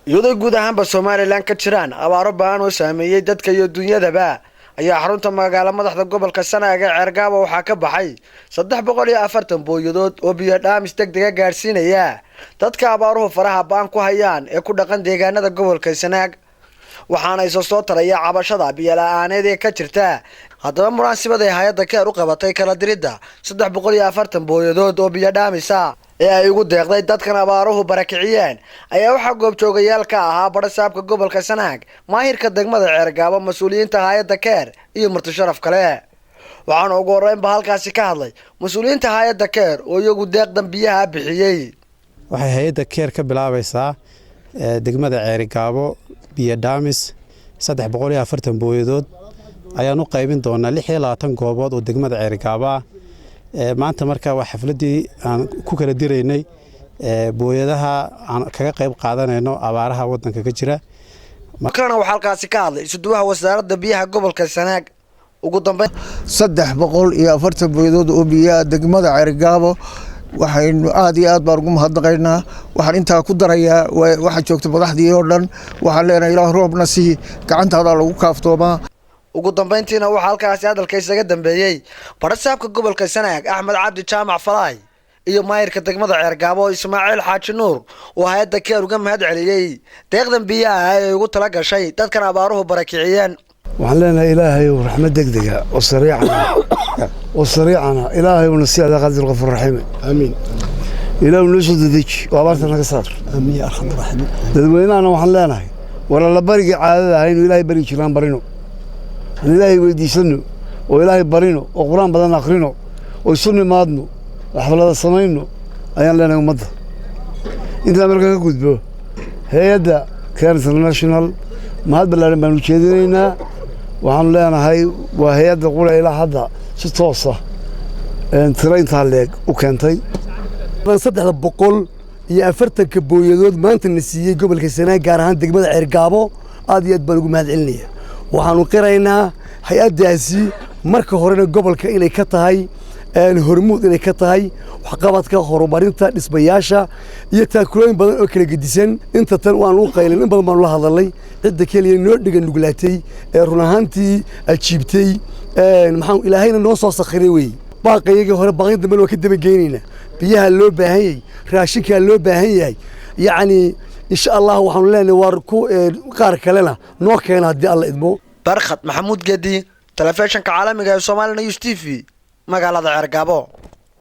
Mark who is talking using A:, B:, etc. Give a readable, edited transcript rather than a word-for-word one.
A: iyadoo guud ahaanba Soomaaliland ka jiraan abaaro baan oo saameeyay dadka iyo dunyadaba ayaa xarunta magaalada madaxda gobolka Sanaag ee Cergaabo waxa ka baxay 340 booyadood oo biyo dhaamis degdeg gaarsiinaya dadka abaaruhu faraha baan ku hayaan ee ku dhaqan deegaanada gobolka Sanaag waxaana ay soo taraya cabashada biyo la'aaneed ee ka jirta haddaba munaasabada ay hay'adda Care u qabatay kala diridda 340 booyadood oo biyo dhaamisa ee ay ugu deeqday dadkan abaaruhu barakiciyeen ayaa waxa goob joogayaal ka ahaa barasaabka gobolka Sanaag maahirka degmada Cergaabo mas'uuliyiinta hay'adda Care iyo marti sharaf kale waxaan ugu horeynba halkaasi ka hadlay mas'uuliyiinta hay'adda Care oo iyagu deeqdan biyaha bixiyay
B: waxay hay'adda Care ka bilaabaysaa degmada Cergaabo biyo dhaamis 340 booyadood ayaan u qaybin doonaa 26 goobood oo degmada Cergaabo maanta marka waa xafladii aan ku kala direynay booyadaha aan kaga qayb qaadanayno abaaraha wadanka ka jira
A: markana waxa halkaasi ka hadlay isuduwaha wasaaradda biyaha gobolka Sanaag ugu dambeyn
C: 340 booyadood oo biyaha degmada Cergaabo waxaynu aad iyo aad baan ugu mahadnaqaynaa waxaan intaa ku darayaa waxa joogta madaxdii oo dhan waxaan leenahay Ilaahay roobna si gacantaada lagu kaaftoomaa
A: ugu dambeyntiina waxa halkaasi hadalka isaga dambeeyay barasaabka gobolka Sanaag Axmed Cabdi Jaamac Falaay iyo maayirka degmada Cergaabo Ismaaciil Xaaji Nuur oo hay'adda Care uga mahad celiyay deeqdan biyaha ay ugu tala gashay dadkan abaaruhu barakiciyeen
D: waxaan leenahay Ilaahay raxmad degdega oo sariicana Ilaahay uu nasiixa qadir qafur raxiim amiin Ilaahay noo soo dedeji oo abaarta naga saar amiin ya arhamar rahiim dadweynaana waxaan leenahay wala la bariga caadada aynu Ilaahay bari jiraan barino Ilaahay weydiisano oo Ilaahay barino oo Quraan badan aqrino oo sunni maadno xaflada sameeyno ayaan leenahay ummadda inta markaa ka gudbo hay'adda Care International mahad ballaaran baan u jeedinaynaa waxaan leenahay waa hay'adda qura ilaa hadda si toos ah tiraynta leeg u keentay
E: 340 booyadood maanta na siiyay gobolka Sanaag gaar ahaan degmada Cergaabo aad iyo aad baan ugu mahad celinayaa waxaanu qiraynaa hay'adaasi marka horena gobolka inay ka tahay hormuud inay ka tahay waxqabadka horumarinta dhismayaasha iyo taakulooyin badan oo kala gedisan inta tan waan u qaylin in badan baan la hadalnay cidda kaliya noo dhigan nuglaatay ee run ahaantii ajiibtay maxaan ilaahayna noo soo sakhiray way baaqayga hore baaqin dambe oo ka daba geynayna biyaha loo baahan yahay raashinka loo baahan yahay yacni insha Allah waxaan leenahay war ku qaar kalena noo keena hadii alla idmo
A: barkhad maxamuud gadi telefishinka caalamiga ee Soomaaliland News TV magaalada Cergaabo